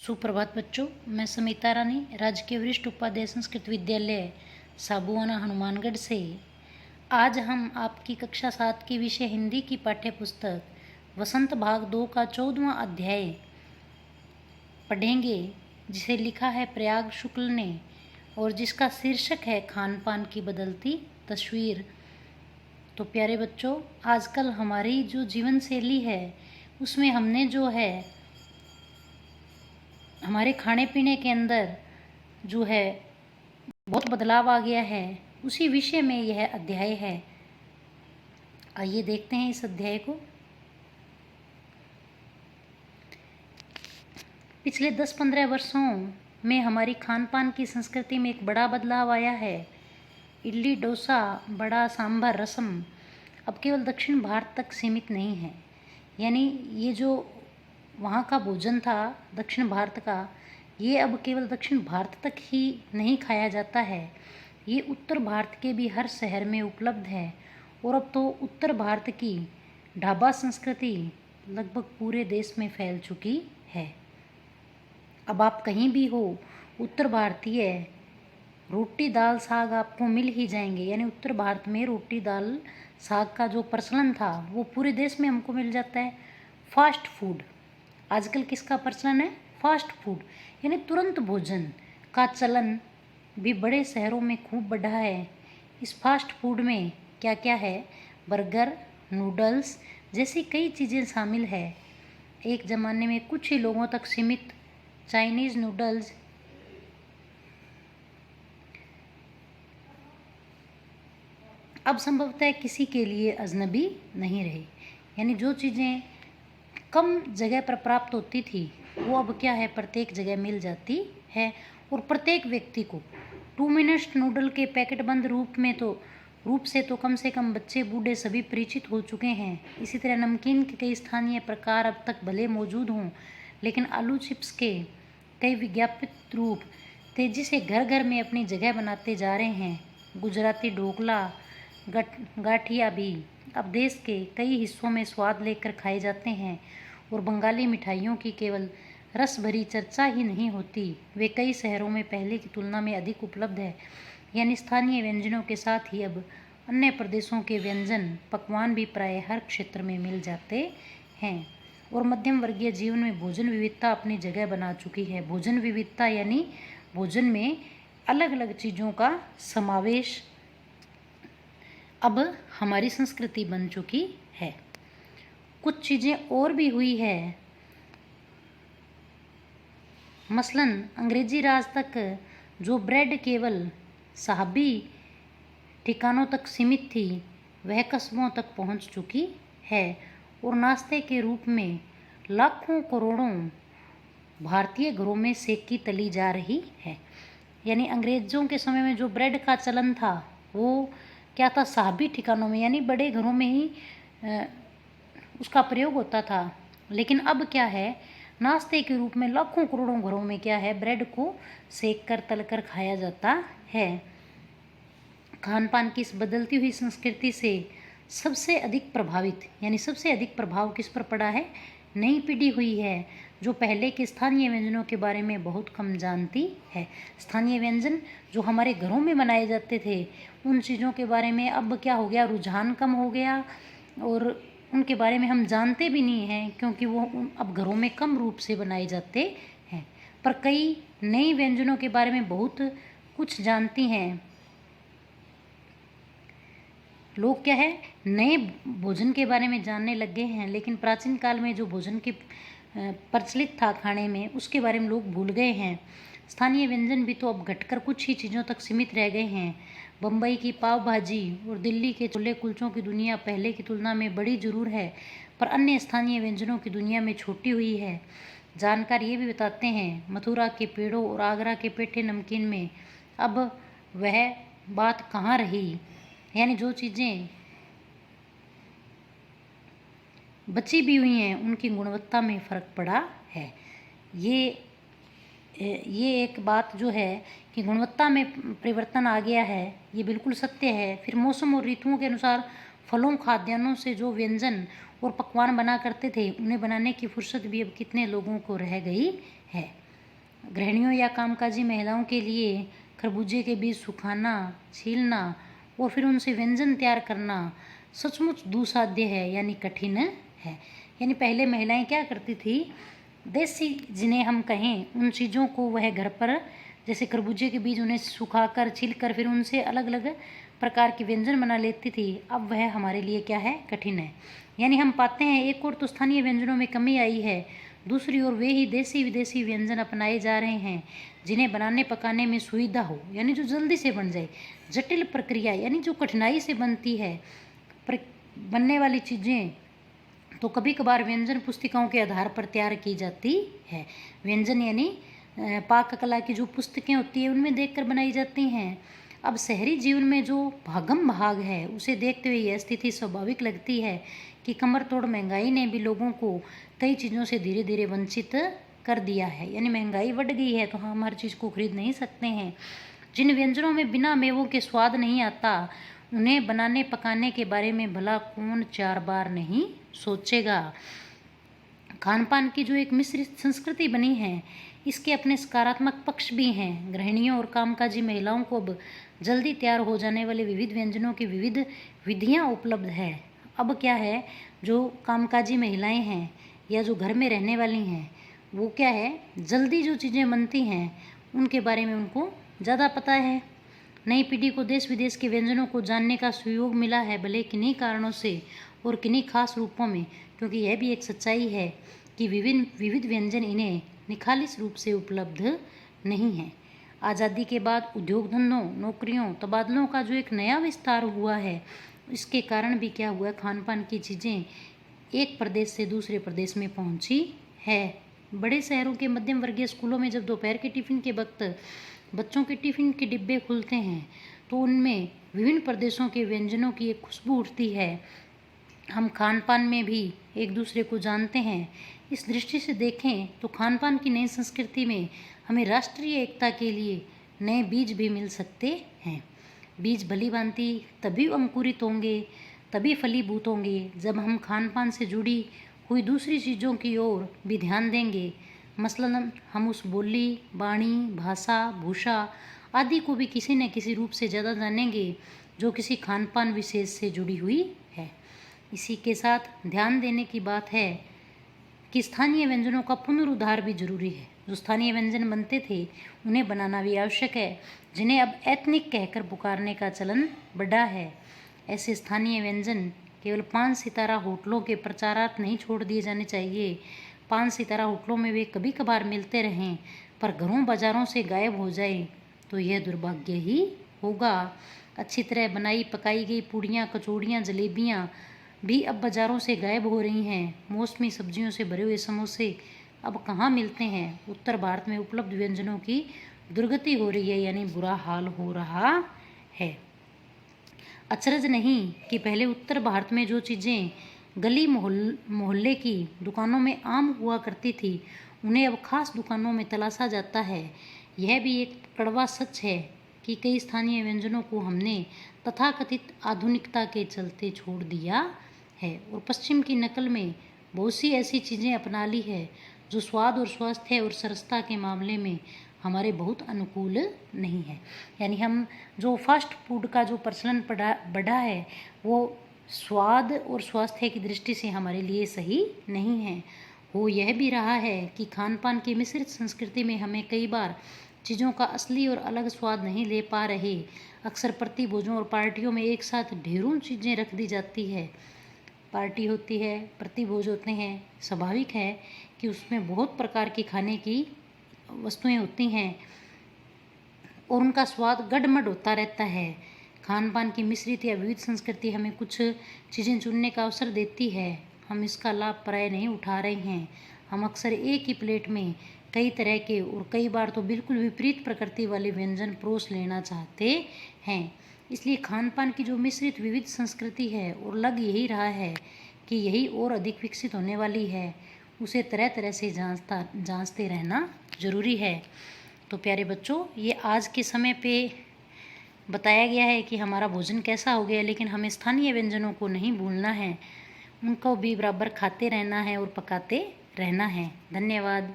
सुप्रभात बच्चों, मैं समिता रानी राजकीय वरिष्ठ उपाध्याय संस्कृत विद्यालय साबुआना हनुमानगढ़ से आज हम आपकी कक्षा 7 की विषय हिंदी की पाठ्य पुस्तक वसंत भाग 2 का 14वां अध्याय पढ़ेंगे, जिसे लिखा है प्रयाग शुक्ल ने और जिसका शीर्षक है खान पान की बदलती तस्वीर। तो प्यारे बच्चों, आजकल हमारी जो जीवन शैली है उसमें हमने जो है हमारे खाने पीने के अंदर जो है बहुत बदलाव आ गया है, उसी विषय में यह अध्याय है। आइए देखते हैं इस अध्याय को। पिछले 10-15 वर्षों में हमारी खान पान की संस्कृति में एक बड़ा बदलाव आया है। इडली, डोसा, बड़ा, सांभर, रसम अब केवल दक्षिण भारत तक सीमित नहीं है। यानी ये जो वहाँ का भोजन था दक्षिण भारत का, ये अब केवल दक्षिण भारत तक ही नहीं खाया जाता है, ये उत्तर भारत के भी हर शहर में उपलब्ध है। और अब तो उत्तर भारत की ढाबा संस्कृति लगभग पूरे देश में फैल चुकी है। अब आप कहीं भी हो, उत्तर भारतीय रोटी दाल साग आपको मिल ही जाएंगे। यानी उत्तर भारत में रोटी दाल साग का जो प्रचलन था वो पूरे देश में हमको मिल जाता है। फास्ट फूड, आजकल किसका प्रचलन है? फास्ट फूड, यानी तुरंत भोजन का चलन भी बड़े शहरों में खूब बढ़ा है। इस फास्ट फूड में क्या क्या है? बर्गर, नूडल्स जैसी कई चीज़ें शामिल है। एक ज़माने में कुछ ही लोगों तक सीमित चाइनीज़ नूडल्स अब संभवतः किसी के लिए अजनबी नहीं रही। यानी जो चीज़ें कम जगह पर प्राप्त होती थी वो अब क्या है, प्रत्येक जगह मिल जाती है। और प्रत्येक व्यक्ति को 2 मिनट नूडल के पैकेट बंद रूप से तो कम से कम बच्चे बूढ़े सभी परिचित हो चुके हैं। इसी तरह नमकीन के कई स्थानीय प्रकार अब तक भले मौजूद हों, लेकिन आलू चिप्स के कई विज्ञापित रूप तेज़ी से घर घर में अपनी जगह बनाते जा रहे हैं। गुजराती ढोकला, गाठिया भी अब देश के कई हिस्सों में स्वाद लेकर खाए जाते हैं। और बंगाली मिठाइयों की केवल रस भरी चर्चा ही नहीं होती, वे कई शहरों में पहले की तुलना में अधिक उपलब्ध है। यानी स्थानीय व्यंजनों के साथ ही अब अन्य प्रदेशों के व्यंजन पकवान भी प्राय हर क्षेत्र में मिल जाते हैं। और मध्यम वर्गीय जीवन में भोजन विविधता अपनी जगह बना चुकी है। भोजन विविधता यानी भोजन में अलग अलग चीज़ों का समावेश अब हमारी संस्कृति बन चुकी है। कुछ चीज़ें और भी हुई है, मसलन अंग्रेजी राज तक जो ब्रेड केवल साहबी ठिकानों तक सीमित थी, वह कस्बों तक पहुंच चुकी है। और नाश्ते के रूप में लाखों करोड़ों भारतीय घरों में सेकी तली जा रही है। यानी अंग्रेज़ों के समय में जो ब्रेड का चलन था वो क्या था, साहबी ठिकानों में यानी बड़े घरों में ही उसका प्रयोग होता था। लेकिन अब क्या है, नाश्ते के रूप में लाखों करोड़ों घरों में क्या है, ब्रेड को सेक कर तल कर खाया जाता है। खान पान की इस बदलती हुई संस्कृति से सबसे अधिक प्रभावित यानी सबसे अधिक प्रभाव किस पर पड़ा है? नई पीढ़ी हुई है, जो पहले के स्थानीय व्यंजनों के बारे में बहुत कम जानती है। स्थानीय व्यंजन जो हमारे घरों में बनाए जाते थे, उन चीज़ों के बारे में अब क्या हो गया, रुझान कम हो गया और उनके बारे में हम जानते भी नहीं हैं, क्योंकि वो अब घरों में कम रूप से बनाए जाते हैं। पर कई नई व्यंजनों के बारे में बहुत कुछ जानती हैं। लोग क्या है, नए भोजन के बारे में जानने लग गए हैं, लेकिन प्राचीन काल में जो भोजन के प्रचलित था खाने में, उसके बारे में लोग भूल गए हैं। स्थानीय व्यंजन भी तो अब घटकर कुछ ही चीज़ों तक सीमित रह गए हैं। बम्बई की पाव भाजी और दिल्ली के छोले कुलचों की दुनिया पहले की तुलना में बड़ी जरूर है, पर अन्य स्थानीय व्यंजनों की दुनिया में छोटी हुई है। जानकार ये भी बताते हैं, मथुरा के पेड़ों और आगरा के पेठे नमकीन में अब वह बात कहाँ रही। यानी जो चीज़ें बची भी हुई हैं उनकी गुणवत्ता में फ़र्क पड़ा है। ये एक बात जो है कि गुणवत्ता में परिवर्तन आ गया है, ये बिल्कुल सत्य है। फिर मौसम और ऋतुओं के अनुसार फलों, खाद्यान्नों से जो व्यंजन और पकवान बना करते थे, उन्हें बनाने की फुर्सत भी अब कितने लोगों को रह गई है। गृहिणियों या कामकाजी महिलाओं के लिए खरबूजे के बीज सुखाना, छीलना और फिर उनसे व्यंजन तैयार करना सचमुच दुस्साध्य है, यानी कठिन है। यानी पहले महिलाएं क्या करती थी, देसी जिन्हें हम कहें उन चीज़ों को वह घर पर, जैसे खरबूजे के बीज, उन्हें सुखाकर छीलकर फिर उनसे अलग अलग प्रकार के व्यंजन बना लेती थी। अब वह हमारे लिए क्या है, कठिन है। यानी हम पाते हैं एक और तो स्थानीय व्यंजनों में कमी आई है, दूसरी ओर वे ही देसी विदेशी व्यंजन अपनाए जा रहे हैं जिन्हें बनाने पकाने में सुविधा हो, यानी जो जल्दी से बन जाए। जटिल प्रक्रिया यानी जो कठिनाई से बनती है बनने वाली चीज़ें तो कभी कभार व्यंजन पुस्तिकाओं के आधार पर तैयार की जाती है। व्यंजन यानी पाक कला की जो पुस्तकें होती हैं उनमें देखकर बनाई जाती हैं। अब शहरी जीवन में जो भागम भाग है उसे देखते हुए यह स्थिति स्वाभाविक लगती है कि कमर तोड़ महंगाई ने भी लोगों को कई चीज़ों से धीरे धीरे वंचित कर दिया है। यानी महंगाई बढ़ गई है तो हम हर चीज़ को खरीद नहीं सकते हैं। जिन व्यंजनों में बिना मेवों के स्वाद नहीं आता उन्हें बनाने पकाने के बारे में भला कौन 4 बार नहीं सोचेगा। खान पान की जो एक मिश्रित संस्कृति बनी है इसके अपने सकारात्मक पक्ष भी हैं। गृहिणियों और कामकाजी महिलाओं को अब जल्दी तैयार हो जाने वाले विविध व्यंजनों की विविध विधियां उपलब्ध है। अब क्या है, जो कामकाजी महिलाएं हैं या जो घर में रहने वाली हैं वो क्या है, जल्दी जो चीज़ें बनती हैं उनके बारे में उनको ज़्यादा पता है। नई पीढ़ी को देश विदेश के व्यंजनों को जानने का सुयोग मिला है, भले किन्हीं कारणों से और किन्हीं खास रूपों में, क्योंकि यह भी एक सच्चाई है कि विविध व्यंजन इन्हें निखालिस रूप से उपलब्ध नहीं है। आज़ादी के बाद उद्योग धंधों, नौकरियों, तबादलों का जो एक नया विस्तार हुआ है इसके कारण भी क्या हुआ, खान पान की चीज़ें एक प्रदेश से दूसरे प्रदेश में पहुंची है। बड़े शहरों के मध्यम वर्गीय स्कूलों में जब दोपहर के टिफ़िन के वक्त बच्चों के टिफ़िन के डिब्बे खुलते हैं तो उनमें विभिन्न प्रदेशों के व्यंजनों की एक खुशबू उठती है। हम खान पान में भी एक दूसरे को जानते हैं। इस दृष्टि से देखें तो खान पान की नई संस्कृति में हमें राष्ट्रीय एकता के लिए नए बीज भी मिल सकते हैं। बीज भली भांति तभी अंकुरित होंगे, तभी फलीभूत होंगे जब हम खान पान से जुड़ी हुई दूसरी चीज़ों की ओर भी ध्यान देंगे। मसलन हम उस बोली, वाणी, भाषा, भूषा आदि को भी किसी न किसी रूप से ज़्यादा जानेंगे जो किसी खान पान विशेष से जुड़ी हुई है। इसी के साथ ध्यान देने की बात है कि स्थानीय व्यंजनों का पुनरुद्धार भी जरूरी है। जो स्थानीय व्यंजन बनते थे उन्हें बनाना भी आवश्यक है, जिन्हें अब एथनिक कहकर पुकारने का चलन बढ़ा है। ऐसे स्थानीय व्यंजन केवल 5 सितारा होटलों के प्रचारार्थ नहीं छोड़ दिए जाने चाहिए। 5 सितारा होटलों में वे कभी कभार मिलते रहें पर घरों बाज़ारों से गायब हो जाए तो यह दुर्भाग्य ही होगा। अच्छी तरह बनाई पकाई गई पूड़ियाँ, कचौड़ियाँ, जलेबियाँ भी अब बाज़ारों से गायब हो रही हैं। मौसमी सब्जियों से भरे हुए समोसे अब कहाँ मिलते हैं। उत्तर भारत में उपलब्ध व्यंजनों की दुर्गति हो रही है, यानी बुरा हाल हो रहा है। अचरज नहीं कि पहले उत्तर भारत में जो चीज़ें गली मोहल्ले की दुकानों में आम हुआ करती थी उन्हें अब खास दुकानों में तलाशा जाता है। यह भी एक कड़वा सच है कि कई स्थानीय व्यंजनों को हमने तथाकथित आधुनिकता के चलते छोड़ दिया है और पश्चिम की नकल में बहुत सी ऐसी चीज़ें अपना ली है जो स्वाद और स्वास्थ्य और सरसता के मामले में हमारे बहुत अनुकूल नहीं है। यानी हम जो फास्ट फूड का जो प्रचलन बढ़ा है वो स्वाद और स्वास्थ्य की दृष्टि से हमारे लिए सही नहीं है। हो यह भी रहा है कि खान पान की मिश्रित संस्कृति में हमें कई बार चीज़ों का असली और अलग स्वाद नहीं ले पा रहे। अक्सर प्रतिभोजों और पार्टियों में एक साथ ढेरों चीज़ें रख दी जाती है। पार्टी होती है, प्रतिभोज होते हैं, स्वाभाविक है कि उसमें बहुत प्रकार की खाने की वस्तुएं होती हैं और उनका स्वाद गडमड होता रहता है। खान पान की मिश्रित या विविध संस्कृति हमें कुछ चीज़ें चुनने का अवसर देती है। हम इसका लाभ प्राय नहीं उठा रहे हैं। हम अक्सर एक ही प्लेट में कई तरह के और कई बार तो बिल्कुल विपरीत प्रकृति वाले व्यंजन परोस लेना चाहते हैं। इसलिए खान पान की जो मिश्रित विविध संस्कृति है और लग यही रहा है कि यही और अधिक विकसित होने वाली है, उसे तरह तरह से जांचते रहना ज़रूरी है। तो प्यारे बच्चों, ये आज के समय पे बताया गया है कि हमारा भोजन कैसा हो गया, लेकिन हमें स्थानीय व्यंजनों को नहीं भूलना है, उनको भी बराबर खाते रहना है और पकाते रहना है। धन्यवाद।